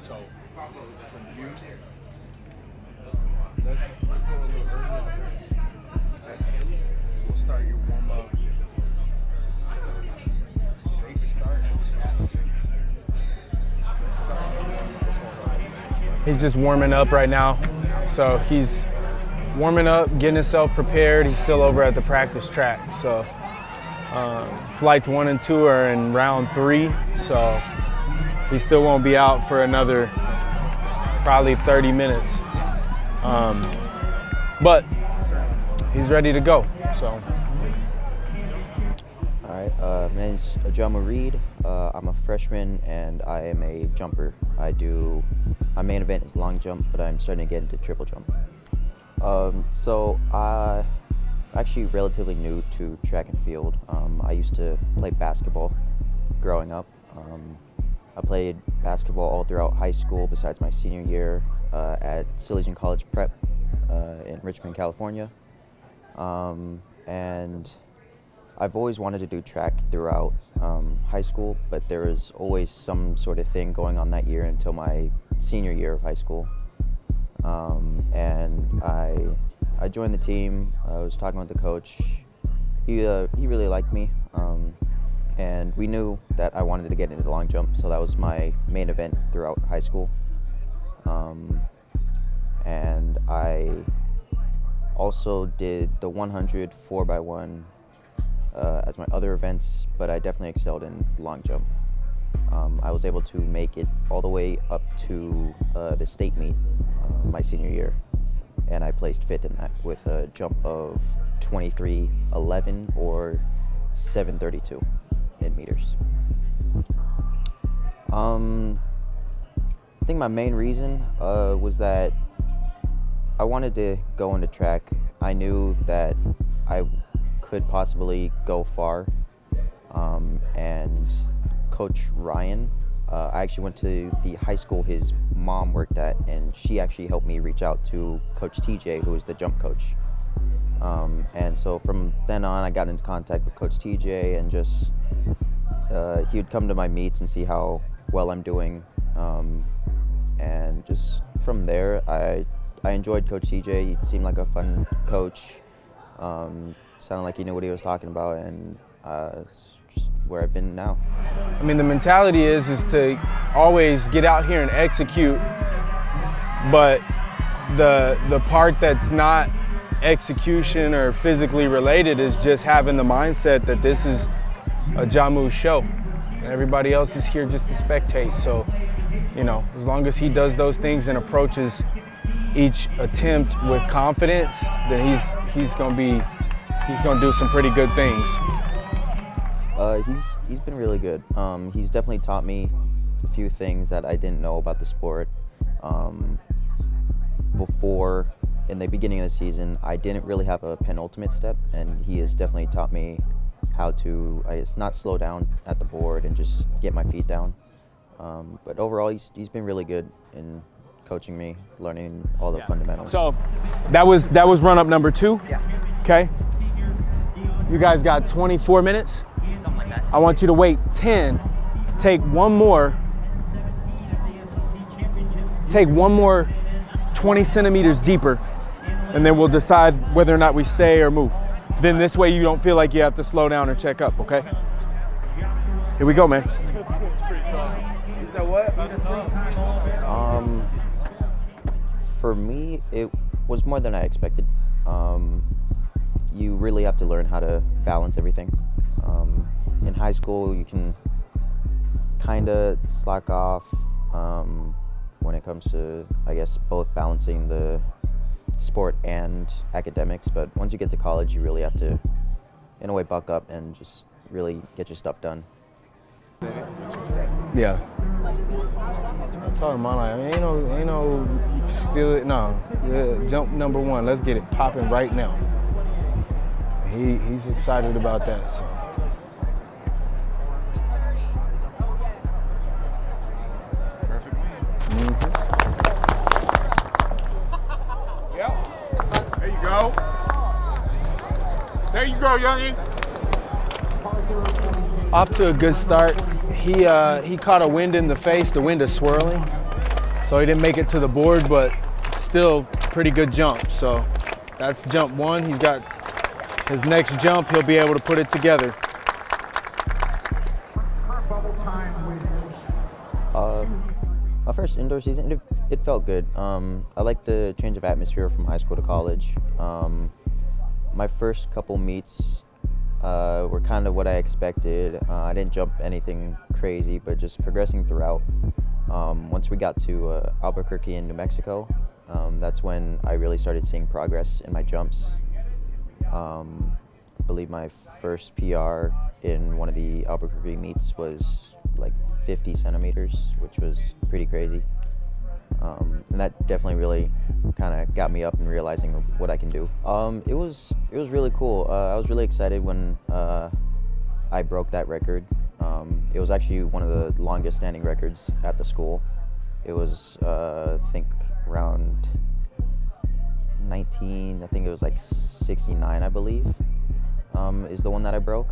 So from you, let's go a little early on this. Okay. We'll start your warm up. They start at 6. Let's start. What's going on? He's just warming up right now. So he's warming up, getting himself prepared. He's still over at the practice track. So flights 1 and 2 are in round 3. So he still won't be out for another probably 30 minutes. But he's ready to go. So. All right, my name is Ajamu. I'm a freshman and I am a jumper. My main event is long jump, but I'm starting to get into triple jump. So I'm actually relatively new to track and field. I used to play basketball growing up. I played basketball all throughout high school besides my senior year at Silesian College Prep in Richmond, California. And I've always wanted to do track throughout high school, but there was always some sort of thing going on that year until my senior year of high school. And I joined the team. I was talking with the coach. He really liked me, and we knew that I wanted to get into the long jump, so that was my main event throughout high school. And I also did the 100 4x1 as my other events, but I definitely excelled in long jump. I was able to make it all the way up to the state meet my senior year, and I placed 5th in that with a jump of 23:11 or 7:32 in meters. I think my main reason was that I wanted to go into track. I knew that I could possibly go far, and Coach Ryan, I actually went to the high school his mom worked at, and she actually helped me reach out to Coach TJ, who is the jump coach. And so from then on, I got into contact with Coach TJ, and just he would come to my meets and see how well I'm doing. And just from there, I enjoyed Coach TJ. He seemed like a fun coach. Sounded like he knew what he was talking about, and it's just where I've been now. I mean, the mentality is to always get out here and execute, but the part that's not execution or physically related is just having the mindset that this is a Ajamu show, and everybody else is here just to spectate. So, you know, as long as he does those things and approaches each attempt with confidence, then he's gonna do some pretty good things. He's been really good. He's definitely taught me a few things that I didn't know about the sport. Before, in the beginning of the season, I didn't really have a penultimate step, and he has definitely taught me how to, I guess, not slow down at the board and just get my feet down. But overall, he's been really good in coaching me, learning all the fundamentals. So that was run up number 2. Yeah. Okay. You guys got 24 minutes. Something like that. I want you to wait 10. Take one more 20 centimeters deeper, and then we'll decide whether or not we stay or move. Then this way you don't feel like you have to slow down or check up, okay? Here we go, man. You said what? For me, it was more than I expected. You really have to learn how to balance everything. In high school, you can kind of slack off when it comes to, I guess, both balancing the sport and academics. But once you get to college, you really have to, in a way, buck up and just really get your stuff done. Yeah. I'm talking about, like, I mean, ain't no feel it. No, jump number 1. Let's get it popping right now. He's excited about that. So. Perfect. Yep. There you go. There you go, youngin. Off to a good start. He caught a wind in the face. The wind is swirling. So he didn't make it to the board, but still pretty good jump. So that's jump 1. He's got his next jump, he'll be able to put it together. My first indoor season, it felt good. I liked the change of atmosphere from high school to college. My first couple meets were kind of what I expected. I didn't jump anything crazy, but just progressing throughout. Once we got to Albuquerque in New Mexico, that's when I really started seeing progress in my jumps. I believe my first PR in one of the Albuquerque meets was like 50 centimeters, which was pretty crazy. And that definitely really kind of got me up and realizing of what I can do. It was really cool. I was really excited when I broke that record. It was actually one of the longest standing records at the school. It was, I think, around 19, I think it was like 69, I believe, is the one that I broke.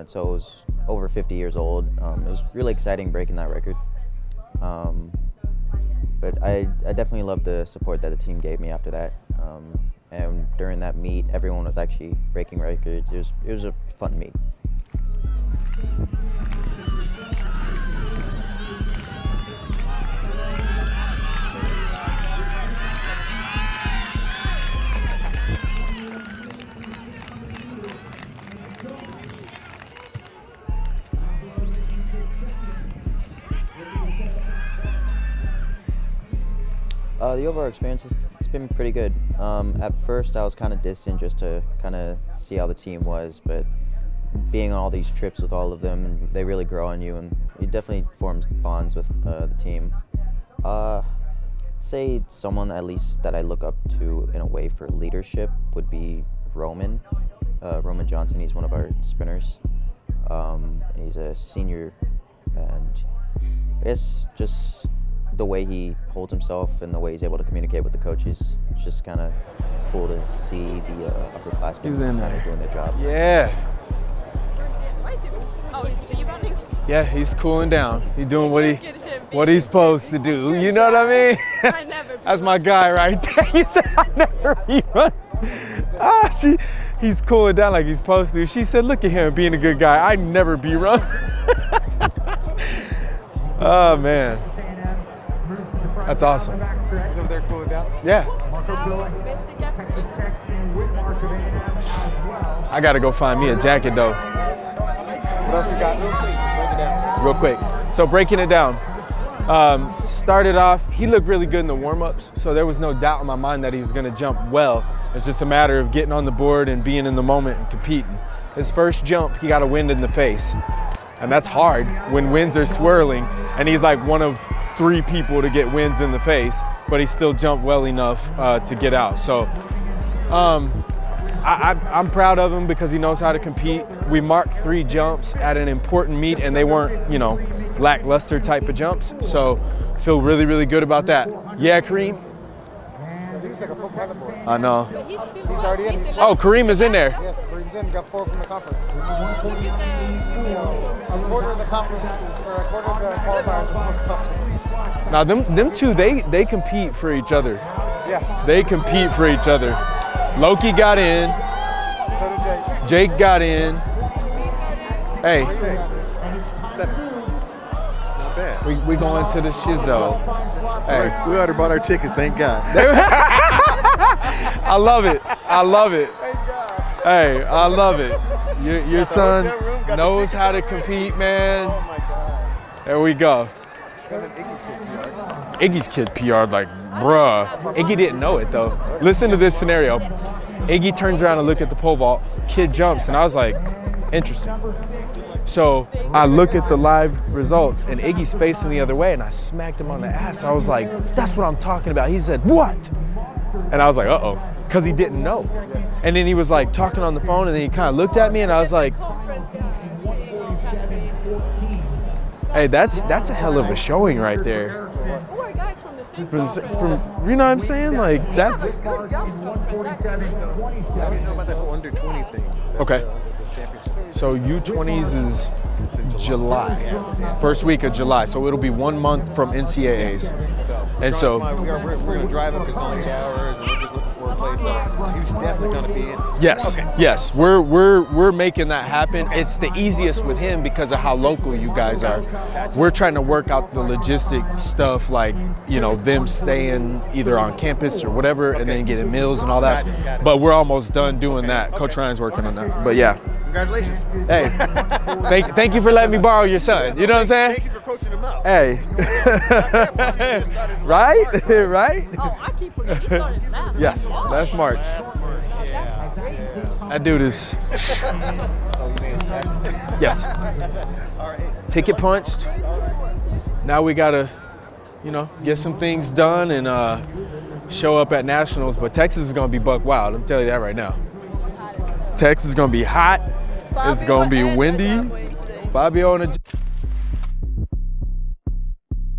So it was over 50 years old. It was really exciting breaking that record. But I definitely loved the support that the team gave me after that. And during that meet, everyone was actually breaking records. It was a fun meet. The overall experience it's been pretty good. At first, I was kind of distant just to kind of see how the team was, but being on all these trips with all of them, they really grow on you, and it definitely forms bonds with the team. Say someone at least that I look up to in a way for leadership would be Roman. Roman Johnson, he's one of our sprinters. He's a senior, and it's just the way he holds himself and the way he's able to communicate with the coaches. It's just kind of cool to see the upperclassmen doing their job. Yeah. Oh, he's speed running? Yeah, he's cooling down. He's doing what he's supposed to do. You know what I mean? I never be That's my guy right there. He said, I never be run. He's cooling down like he's supposed to. She said, look at him being a good guy. I never be run. Oh, man. That's awesome. He's over there cooling down. Yeah. Texas Tech and Whitmarsh of A&M as well. I got to go find me a jacket, though. What else you got? Break it down. Real quick. So breaking it down. Started off, he looked really good in the warm-ups, so there was no doubt in my mind that he was going to jump well. It's just a matter of getting on the board and being in the moment and competing. His first jump, he got a wind in the face. And that's hard when winds are swirling, and he's like one of 3 people to get winds in the face, but he still jumped well enough to get out. So I'm proud of him because he knows how to compete. We marked 3 jumps at an important meet, and they weren't, lackluster type of jumps. So feel really, really good about that. Yeah, Kareem? He's like a full pilot board. I know. But he's still He's already in. Oh, Kareem is in there. Yeah, Kareem's in. Got 4 from the conference. A quarter of the conferences, or a quarter of the qualifiers are from the conference. Now, them two, they compete for each other. Yeah. They compete for each other. Loki got in. So did Jake got in. Hey, Jake. 7. Not bad. we going to the shizzo. Hey, We already bought our tickets, thank God. I love it. I love it. Thank God. Hey, I love it. Your son hotel room, got the knows tickets how to over there. compete, man. Oh my God. There we go. And then Iggy's kid, Iggy's kid PR'd like, bruh. Iggy didn't know it though. Listen to this scenario. Iggy turns around and look at the pole vault. Kid jumps, and I was like, interesting. So I look at the live results, and Iggy's facing the other way, and I smacked him on the ass. I was like, that's what I'm talking about. He said, what? And I was like, uh-oh, because he didn't know. And then he was like talking on the phone, and then he kind of looked at me, and I was like, hey, that's a hell of a showing right there. 4 guys from the same From you know what I'm saying? Like, that's good jumps conference, actually. I don't know about that whole under 20 thing. okay. The championship. So U20s is July. First week of July. So it'll be 1 month from NCAAs. And so we're going to drive up because it's only 8 hours, and we're just looking for a place. So he's definitely going to be in. yes, yes, we're making that happen. It's the easiest with him because of how local you guys are. We're trying to work out the logistic stuff, like, you know, them staying either on campus or whatever, and then getting meals and all that. Got it. But we're almost done doing that. Coach Ryan's working on that. But yeah. Congratulations. Hey, thank you for letting me borrow your son. You know what I'm saying? Thank you for coaching him up. Hey. Right? Right? Oh, I keep forgetting. He started last. Yes, Oh, that's March. Yeah. That dude is, So you made it back. yes. All right. Ticket punched. Now we gotta, you know, get some things done and show up at nationals. But Texas is gonna be buck wild. I'm telling you that right now. Texas is gonna be hot. It's gonna be windy. Fabio and